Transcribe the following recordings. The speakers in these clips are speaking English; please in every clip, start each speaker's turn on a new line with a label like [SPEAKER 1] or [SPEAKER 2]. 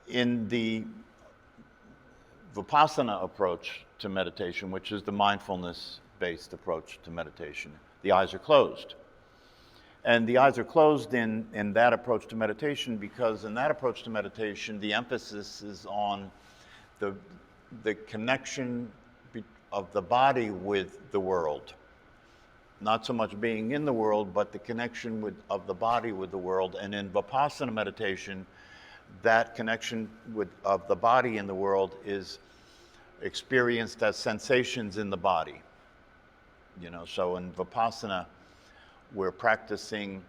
[SPEAKER 1] In the Vipassana approach to meditation, which is the mindfulness-based approach to meditation, the eyes are closed. And the eyes are closed in that approach to meditation because in that approach to meditation, the emphasis is on the connection of the body with the world. Not so much being in the world, but the connection of the body with the world. And in Vipassana meditation, that connection of the body in the world is experienced as sensations in the body. So in Vipassana, we're practicing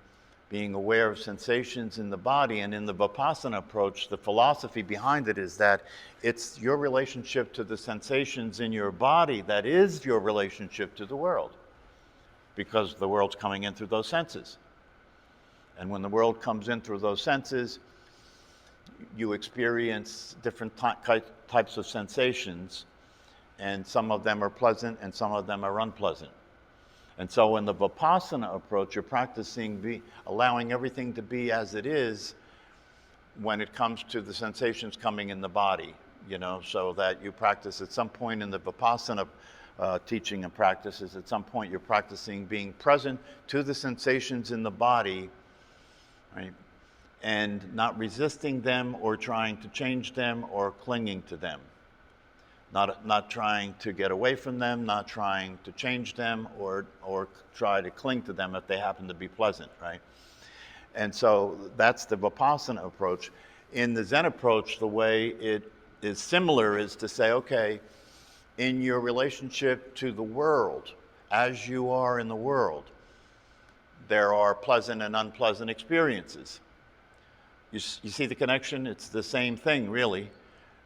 [SPEAKER 1] being aware of sensations in the body. And in the Vipassana approach, the philosophy behind it is that it's your relationship to the sensations in your body that is your relationship to the world, because the world's coming in through those senses. And when the world comes in through those senses, you experience different types of sensations, and some of them are pleasant and some of them are unpleasant. And so in the Vipassana approach, you're practicing allowing everything to be as it is when it comes to the sensations coming in the body, so that you practice at some point in the Vipassana teaching and practices, at some point you're practicing being present to the sensations in the body, right? And not resisting them or trying to change them or clinging to them. Not trying to get away from them, not trying to change them or try to cling to them if they happen to be pleasant, right? And so that's the Vipassana approach. In the Zen approach, the way it is similar is to say, okay, in your relationship to the world, as you are in the world, there are pleasant and unpleasant experiences. You see the connection? It's the same thing, really.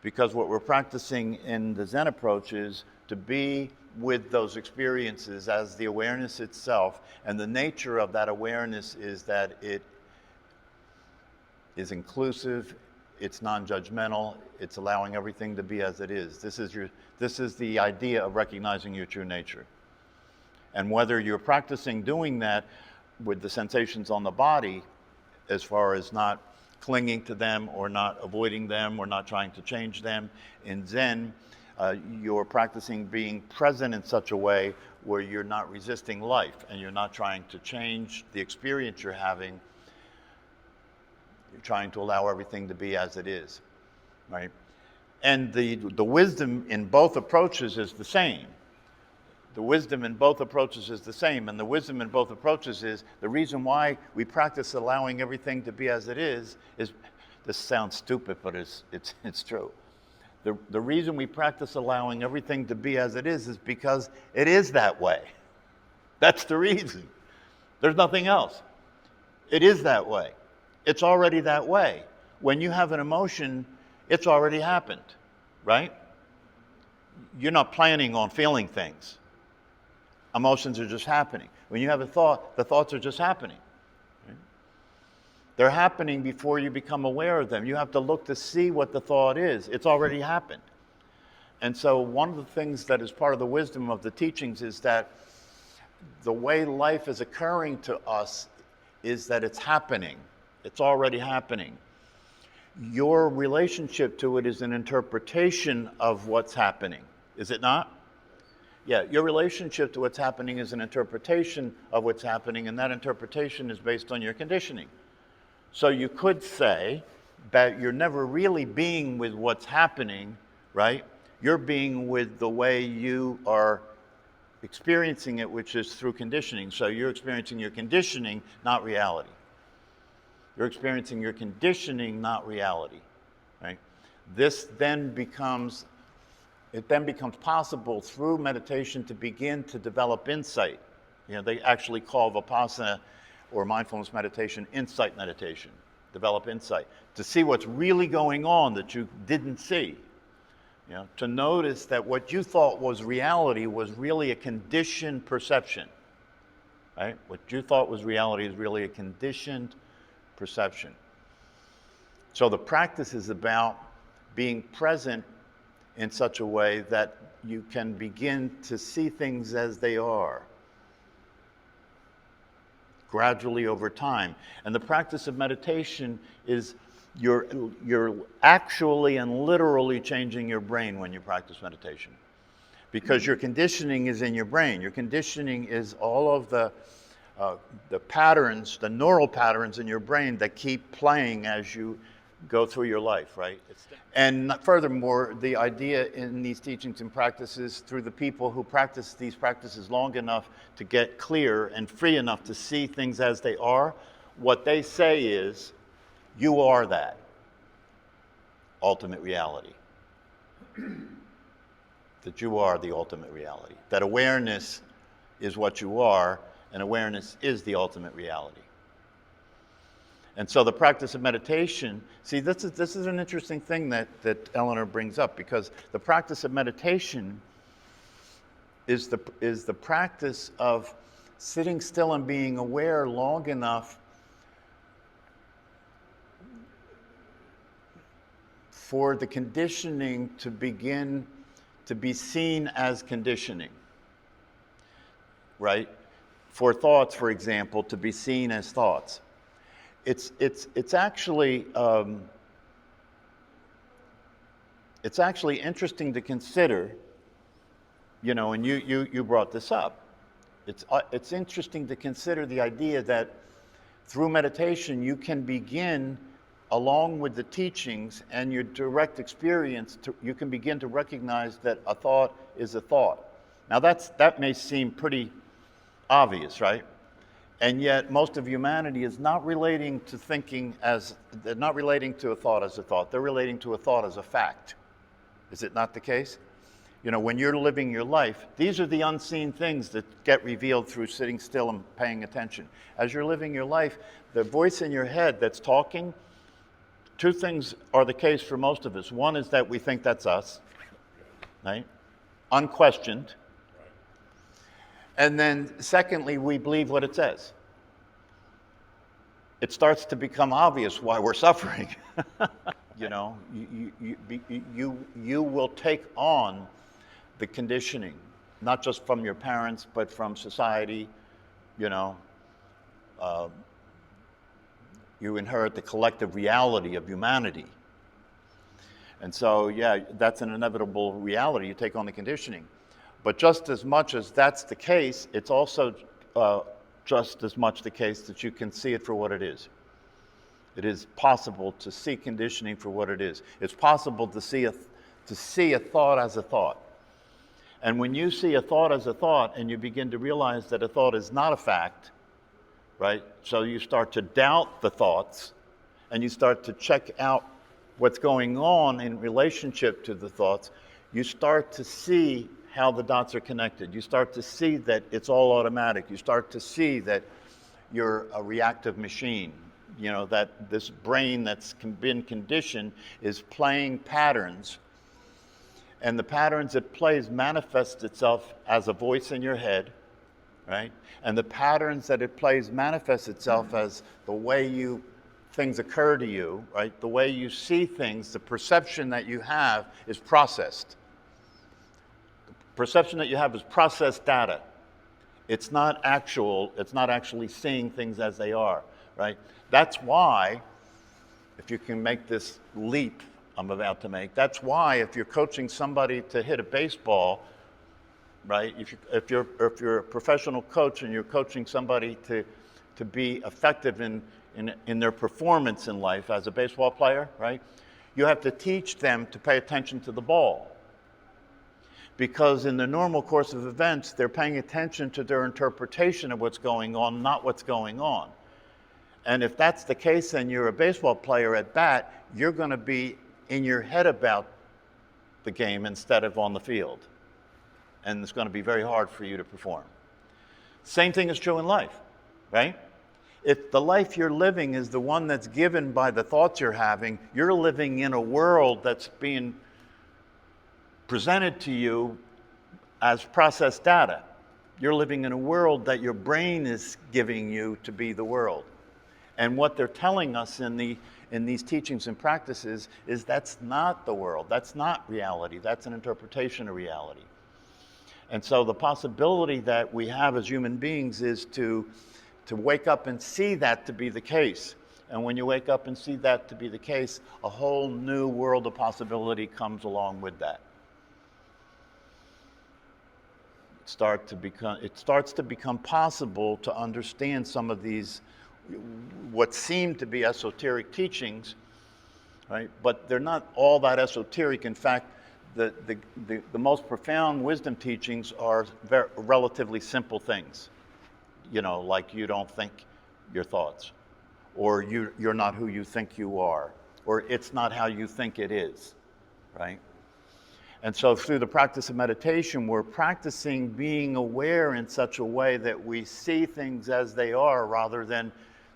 [SPEAKER 1] Because what we're practicing in the Zen approach is to be with those experiences as the awareness itself. And the nature of that awareness is that it is inclusive, it's non-judgmental, it's allowing everything to be as it is. This is the idea of recognizing your true nature. And whether you're practicing doing that with the sensations on the body, as far as not clinging to them or not avoiding them or not trying to change them. In Zen, you're practicing being present in such a way where you're not resisting life and you're not trying to change the experience you're having. You're trying to allow everything to be as it is, right? And the wisdom in both approaches is the same. The wisdom in both approaches is the same, and the wisdom in both approaches is the reason why we practice allowing everything to be as it is this sounds stupid, but it's true. The reason we practice allowing everything to be as it is because it is that way. That's the reason. There's nothing else. It is that way. It's already that way. When you have an emotion, it's already happened, right? You're not planning on feeling things. Emotions are just happening. When you have a thought, the thoughts are just happening. Right? They're happening before you become aware of them. You have to look to see what the thought is. It's already happened. And so one of the things that is part of the wisdom of the teachings is that the way life is occurring to us is that it's happening. It's already happening. Your relationship to it is an interpretation of what's happening. Is it not? Yeah, your relationship to what's happening is an interpretation of what's happening, and that interpretation is based on your conditioning. So you could say that you're never really being with what's happening, right? You're being with the way you are experiencing it, which is through conditioning. So you're experiencing your conditioning, not reality. You're experiencing your conditioning, not reality, right? It then becomes possible through meditation to begin to develop insight. They actually call Vipassana or mindfulness meditation insight meditation. Develop insight. To see what's really going on that you didn't see. To notice that what you thought was reality was really a conditioned perception. Right? What you thought was reality is really a conditioned perception. So the practice is about being present in such a way that you can begin to see things as they are, gradually over time. And the practice of meditation is you're actually and literally changing your brain when you practice meditation. Because your conditioning is in your brain. Your conditioning is all of the patterns, the neural patterns in your brain that keep playing as you go through your life, right? And furthermore, the idea in these teachings and practices through the people who practice these practices long enough to get clear and free enough to see things as they are, what they say is, you are that ultimate reality. That you are the ultimate reality. That awareness is what you are, and awareness is the ultimate reality. And so the practice of meditation, see, this is an interesting thing that Eleanor brings up, because the practice of meditation is the practice of sitting still and being aware long enough for the conditioning to begin to be seen as conditioning, right? For thoughts, for example, to be seen as thoughts. It's actually interesting to consider, you know, and you brought this up. It's interesting to consider the idea that through meditation you can begin, along with the teachings and your direct experience, you can begin to recognize that a thought is a thought. Now that may seem pretty obvious, right? And yet most of humanity is not relating to they're not relating to a thought as a thought. They're relating to a thought as a fact. Is it not the case? You know, when you're living your life, these are the unseen things that get revealed through sitting still and paying attention. As you're living your life, the voice in your head that's talking, two things are the case for most of us. One is that we think that's us, right? Unquestioned. And then secondly, we believe what it says. It starts to become obvious why we're suffering. You know, you will take on the conditioning, not just from your parents, but from society, you know. You inherit the collective reality of humanity. And so, yeah, that's an inevitable reality. You take on the conditioning. But just as much as that's the case, it's also just as much the case that you can see it for what it is. It is possible to see conditioning for what it is. It's possible to see a thought as a thought. And when you see a thought as a thought and you begin to realize that a thought is not a fact, right? So you start to doubt the thoughts and you start to check out what's going on in relationship to the thoughts. You start to see how the dots are connected. You start to see that it's all automatic. You start to see that you're a reactive machine. You know, that this brain that's been conditioned is playing patterns. And the patterns it plays manifest itself as a voice in your head, right? And the patterns that it plays manifest itself as the way things occur to you, right? The way you see things, the perception that you have is processed. Perception that you have is processed data. It's not actually seeing things as they are, right? That's why, if you can make this leap I'm about to make, that's why if you're coaching somebody to hit a baseball, right? If you're a professional coach and you're coaching somebody to be effective in their performance in life as a baseball player, right? You have to teach them to pay attention to the ball. Because in the normal course of events, they're paying attention to their interpretation of what's going on, not what's going on. And if that's the case and you're a baseball player at bat, you're going to be in your head about the game instead of on the field. And it's going to be very hard for you to perform. Same thing is true in life, right? If the life you're living is the one that's given by the thoughts you're having, you're living in a world that's being presented to you as processed data. You're living in a world that your brain is giving you to be the world. And what they're telling us in these teachings and practices is that's not the world. That's not reality. That's an interpretation of reality. And so the possibility that we have as human beings is to wake up and see that to be the case. And when you wake up and see that to be the case, a whole new world of possibility comes along with that. It starts to become possible to understand some of these, what seem to be esoteric teachings, right? But they're not all that esoteric. In fact, the most profound wisdom teachings are relatively simple things. Like you don't think your thoughts, or you're not who you think you are, or it's not how you think it is, right? And so through the practice of meditation, we're practicing being aware in such a way that we see things as they are rather than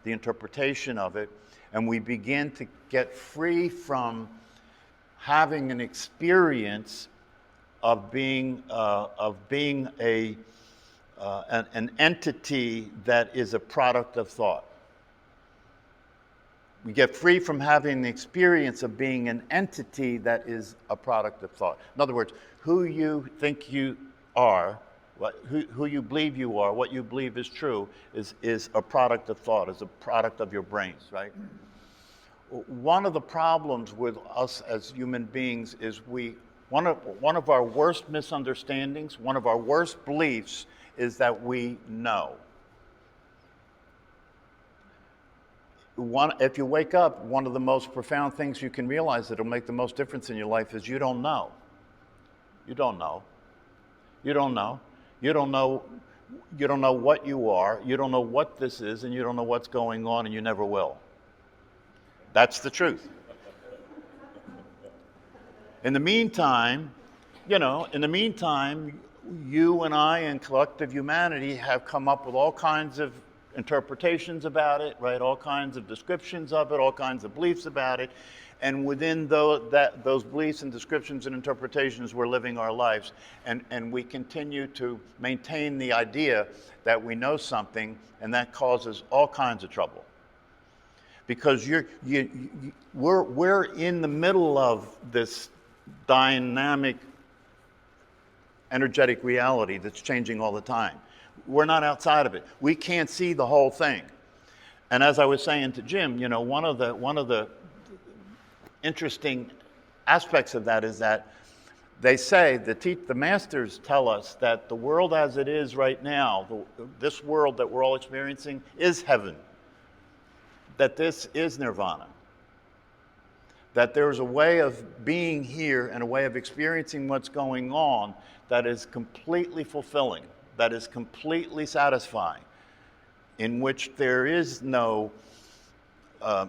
[SPEAKER 1] the interpretation of it. And we begin to get free from having an experience of being an entity that is a product of thought. We get free from having the experience of being an entity that is a product of thought. In other words, who you think you are, who you believe you are, what you believe is true, is a product of thought, is a product of your brains, right? One of the problems with us as human beings is one of our worst misunderstandings, one of our worst beliefs is that we know. If you wake up, one of the most profound things you can realize that'll make the most difference in your life is you don't know. You don't know. You don't know. You don't know. You don't know what you are. You don't know what this is, and you don't know what's going on, and you never will. That's the truth. In the meantime, you and I and collective humanity have come up with all kinds of interpretations about it, right? All kinds of descriptions of it, all kinds of beliefs about it. And within those beliefs and descriptions and interpretations, we're living our lives. And we continue to maintain the idea that we know something, and that causes all kinds of trouble. Because we're in the middle of this dynamic, energetic reality that's changing all the time. We're not outside of it. We can't see the whole thing. And as I was saying to Jim, one of the interesting aspects of that is that they say, the masters tell us that the world as it is right now, this world that we're all experiencing is heaven. That this is nirvana. That there's a way of being here and a way of experiencing what's going on that is completely fulfilling, that is completely satisfying, in which there is no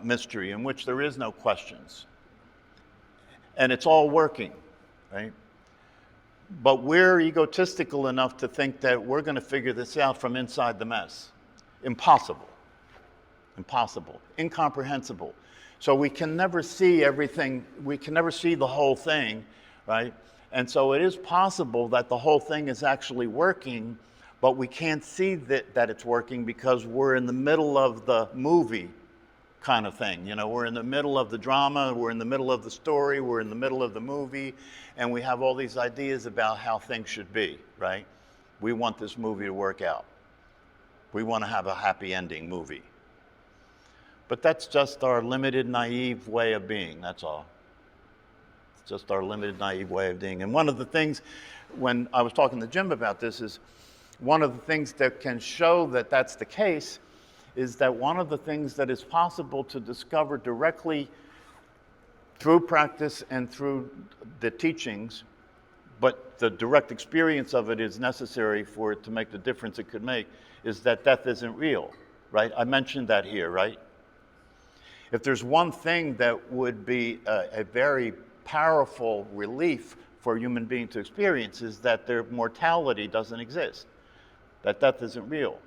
[SPEAKER 1] mystery, in which there is no questions. And it's all working, right? But we're egotistical enough to think that we're going to figure this out from inside the mess. Impossible. Impossible. Incomprehensible. So we can never see everything, we can never see the whole thing, right? And so it is possible that the whole thing is actually working, but we can't see that it's working because we're in the middle of the movie kind of thing. We're in the middle of the drama, we're in the middle of the story, we're in the middle of the movie, and we have all these ideas about how things should be, right? We want this movie to work out. We want to have a happy ending movie. But that's just our limited, naive way of being, that's all. It's just our limited, naive way of being. And one of the things, when I was talking to Jim about this, is one of the things that can show that that's the case is that one of the things that is possible to discover directly through practice and through the teachings, but the direct experience of it is necessary for it to make the difference it could make, is that death isn't real, right? I mentioned that here, right? If there's one thing that would be a very powerful relief for a human being to experience is that their mortality doesn't exist, that death isn't real.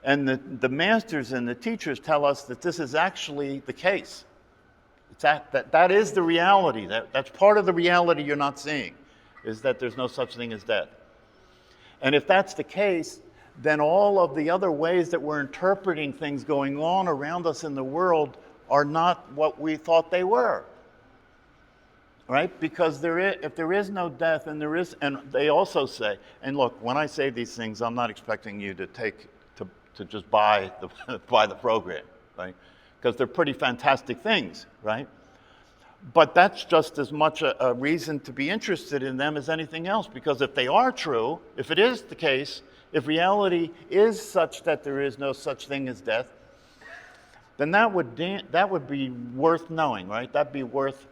[SPEAKER 1] And the masters and the teachers tell us that this is actually the case. That is the reality. That's part of the reality you're not seeing, is that there's no such thing as death. And if that's the case, then all of the other ways that we're interpreting things going on around us in the world are not what we thought they were. Right? Because if there is no death, and they also say, and look, when I say these things, I'm not expecting you to just buy the program, right? because they're pretty fantastic things, right? But that's just as much a reason to be interested in them as anything else, because if they are true, if it is the case, if reality is such that there is no such thing as death, then that would be worth knowing, right? That'd be worth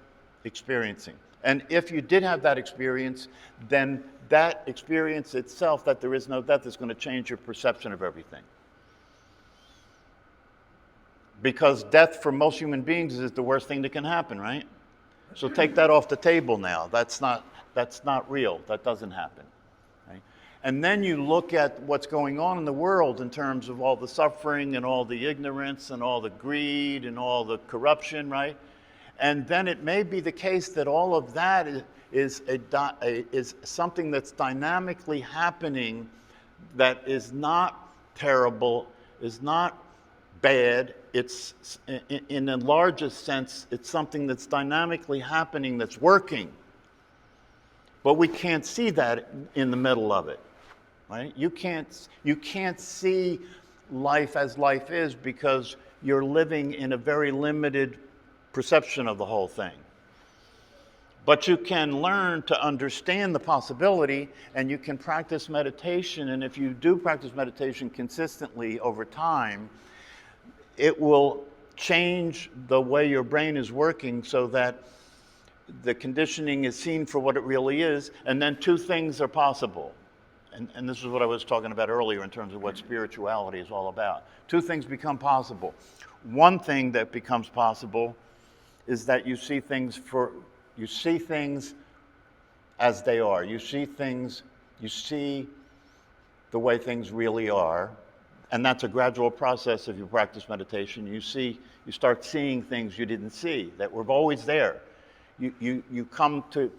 [SPEAKER 1] experiencing. And if you did have that experience, then that experience itself, that there is no death, is going to change your perception of everything. Because death for most human beings is the worst thing that can happen, right? So take that off the table now. That's not real. That doesn't happen. Right? And then you look at what's going on in the world in terms of all the suffering and all the ignorance and all the greed and all the corruption, right? And then it may be the case that all of that is something that's dynamically happening, that is not terrible, is not bad. It's, in the largest sense, it's something that's dynamically happening, that's working. But we can't see that in the middle of it, right? You can't see life as life is, because you're living in a very limited perception of the whole thing. But you can learn to understand the possibility, and you can practice meditation. And if you do practice meditation consistently over time, it will change the way your brain is working, so that the conditioning is seen for what it really is. And then two things are possible. And this is what I was talking about earlier in terms of what spirituality is all about. Two things become possible. One thing that becomes possible is that you see things as they are. You see the way things really are. And that's a gradual process. If you practice meditation, you start seeing things you didn't see, that were always there. You come to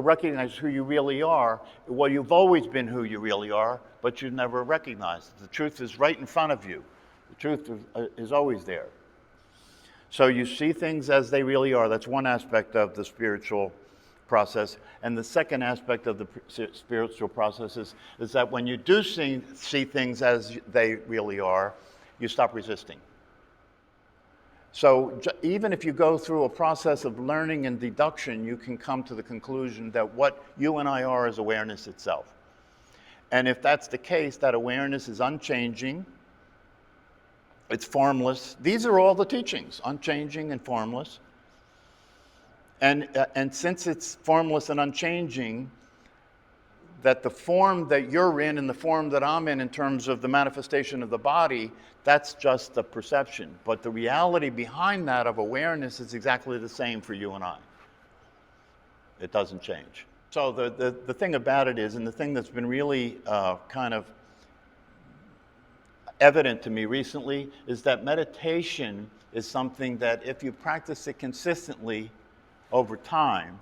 [SPEAKER 1] recognize who you really are. Well, you've always been who you really are, but you've never recognized it. The truth is right in front of you. The truth is always there. So you see things as they really are. That's one aspect of the spiritual process. And the second aspect of the spiritual process is that when you do see things as they really are, you stop resisting. So even if you go through a process of learning and deduction, you can come to the conclusion that what you and I are is awareness itself. And if that's the case, that awareness is unchanging, it's formless. These are all the teachings, unchanging and formless. And since it's formless and unchanging, that the form that you're in and the form that I'm in terms of the manifestation of the body, that's just a perception. But the reality behind that of awareness is exactly the same for you and I. It doesn't change. So the thing about it is, and the thing that's been really kind of evident to me recently, is that meditation is something that if you practice it consistently over time,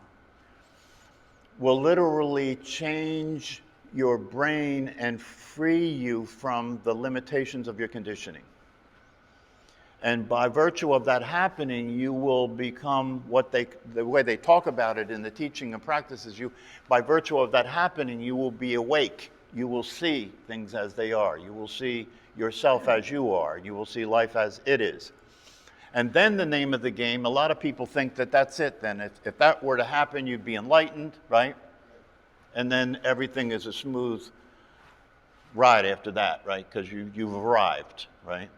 [SPEAKER 1] will literally change your brain and free you from the limitations of your conditioning. And by virtue of that happening, you will become the way they talk about it in the teaching and practices, by virtue of that happening, you will be awake. You will see things as they are. You will see yourself as you are. You will see life as it is. And then the name of the game, a lot of people think that that's it then. If that were to happen, you'd be enlightened, right? And then everything is a smooth ride after that, right? Because you've arrived, right?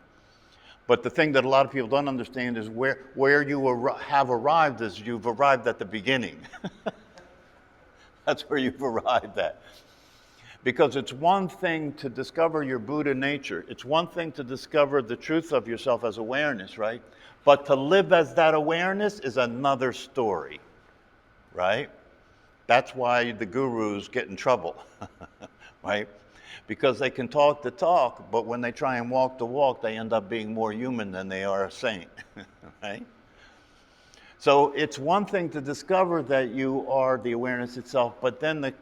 [SPEAKER 1] But the thing that a lot of people don't understand is where you have arrived is you've arrived at the beginning. That's where you've arrived at. Because it's one thing to discover your Buddha nature. It's one thing to discover the truth of yourself as awareness, right? But to live as that awareness is another story, right? That's why the gurus get in trouble, right? Because they can talk the talk, but when they try and walk the walk, they end up being more human than they are a saint, right? So it's one thing to discover that you are the awareness itself, but then the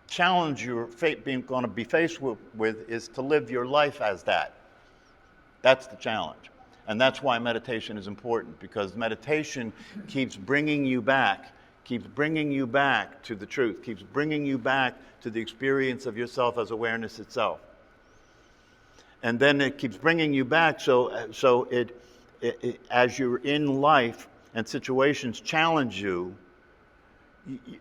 [SPEAKER 1] challenge you're going to be faced with is to live your life as that. That's the challenge. And that's why meditation is important, because meditation keeps bringing you back to the truth, keeps bringing you back to the experience of yourself as awareness itself. And then it keeps bringing you back. So it as you're in life and situations challenge you,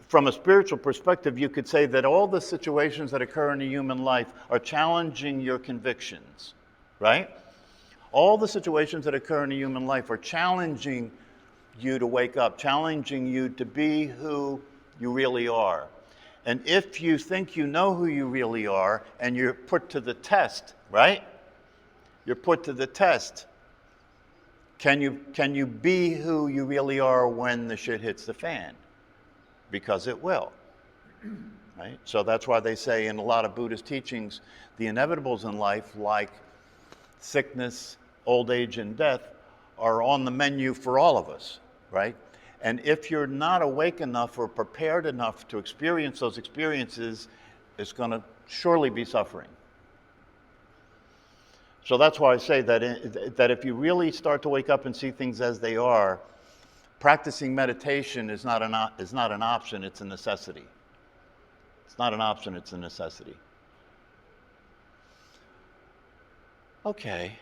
[SPEAKER 1] from a spiritual perspective, you could say that all the situations that occur in a human life are challenging your convictions, right? All the situations that occur in a human life are challenging you to wake up, challenging you to be who you really are. And if you think you know who you really are and you're put to the test, right? You're put to the test. Can you be who you really are when the shit hits the fan? Because it will, right? So that's why they say in a lot of Buddhist teachings, the inevitables in life, like sickness, old age, and death, are on the menu for all of us, right? And if you're not awake enough or prepared enough to experience those experiences, it's going to surely be suffering. So that's why I say that if you really start to wake up and see things as they are, practicing meditation is not an option, it's a necessity. It's not an option, it's a necessity. Okay.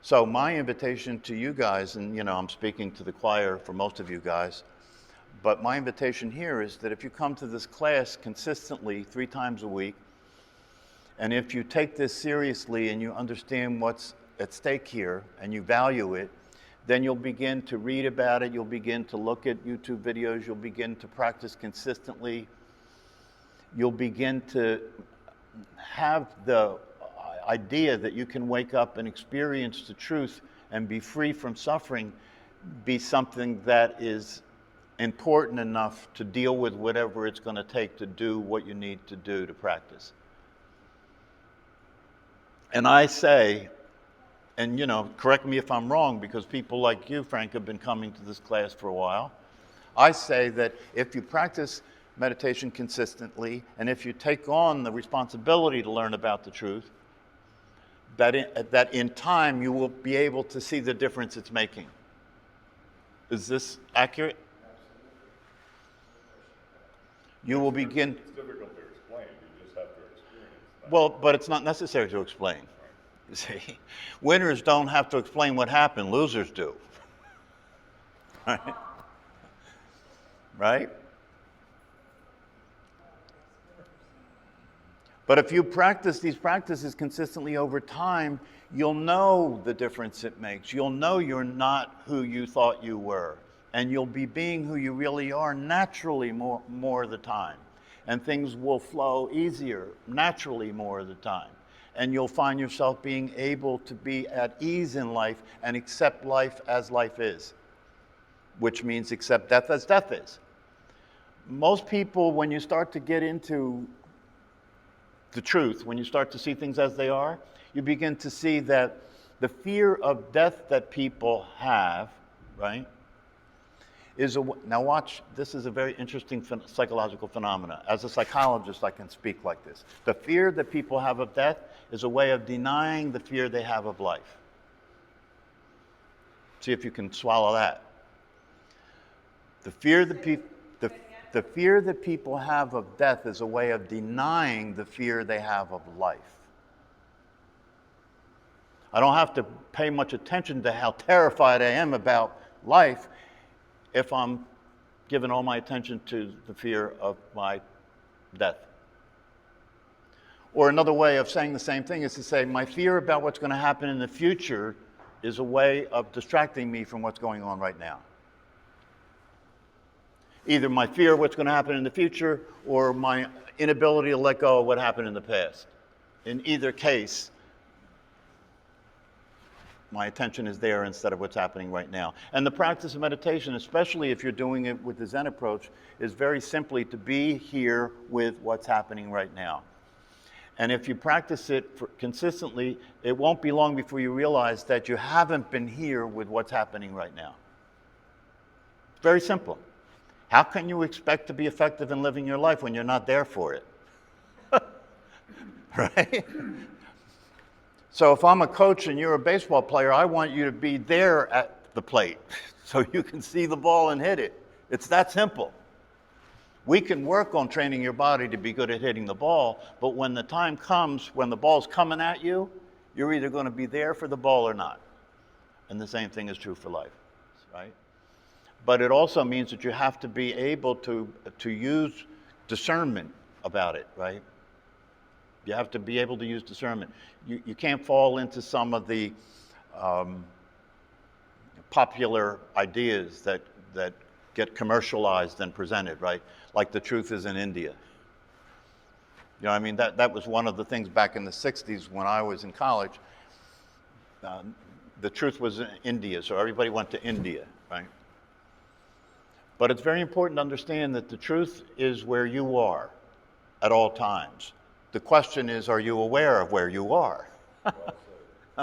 [SPEAKER 1] So my invitation to you guys, and I'm speaking to the choir for most of you guys, but my invitation here is that if you come to this class consistently 3 times a week, and if you take this seriously and you understand what's at stake here and you value it, then you'll begin to read about it, you'll begin to look at YouTube videos, you'll begin to practice consistently, you'll begin to have the idea that you can wake up and experience the truth and be free from suffering be something that is important enough to deal with whatever it's going to take to do what you need to do to practice. And I say, and correct me if I'm wrong, because people like you, Frank, have been coming to this class for a while. I say that if you practice meditation consistently, and if you take on the responsibility to learn about the truth, that in time you will be able to see the difference it's making. Is this accurate? You will begin.
[SPEAKER 2] It's difficult to explain. You just have to experience that.
[SPEAKER 1] Well, but it's not necessary to explain. You see, winners don't have to explain what happened. Losers do. Right? Right? But if you practice these practices consistently over time, you'll know the difference it makes. You'll know you're not who you thought you were. And you'll be being who you really are naturally more of the time. And things will flow easier naturally more of the time. And you'll find yourself being able to be at ease in life and accept life as life is, which means accept death as death is. Most people, when you start to get into the truth, when you start to see things as they are, you begin to see that the fear of death that people have, right, now watch, this is a very interesting psychological phenomena. As a psychologist, I can speak like this. The fear that people have of death is a way of denying the fear they have of life. See if you can swallow that. The fear that people have of death is a way of denying the fear they have of life. I don't have to pay much attention to how terrified I am about life if I'm giving all my attention to the fear of my death. Or another way of saying the same thing is to say my fear about what's going to happen in the future is a way of distracting me from what's going on right now. Either my fear of what's going to happen in the future or my inability to let go of what happened in the past. In either case, my attention is there instead of what's happening right now. And the practice of meditation, especially if you're doing it with the Zen approach, is very simply to be here with what's happening right now. And if you practice it consistently, it won't be long before you realize that you haven't been here with what's happening right now. Very simple. How can you expect to be effective in living your life when you're not there for it? Right? So if I'm a coach and you're a baseball player, I want you to be there at the plate so you can see the ball and hit it. It's that simple. We can work on training your body to be good at hitting the ball, but when the time comes, when the ball's coming at you, you're either going to be there for the ball or not. And the same thing is true for life, right? But it also means that you have to be able to use discernment about it, right? You have to be able to use discernment. You can't fall into some of the popular ideas that get commercialized and presented, right? Like the truth is in India. You know, I mean, that was one of the things back in the 60s when I was in college. The truth was in India, so everybody went to India, right? But it's very important to understand that the truth is where you are at all times. The question is, are you aware of where you are?
[SPEAKER 2] Well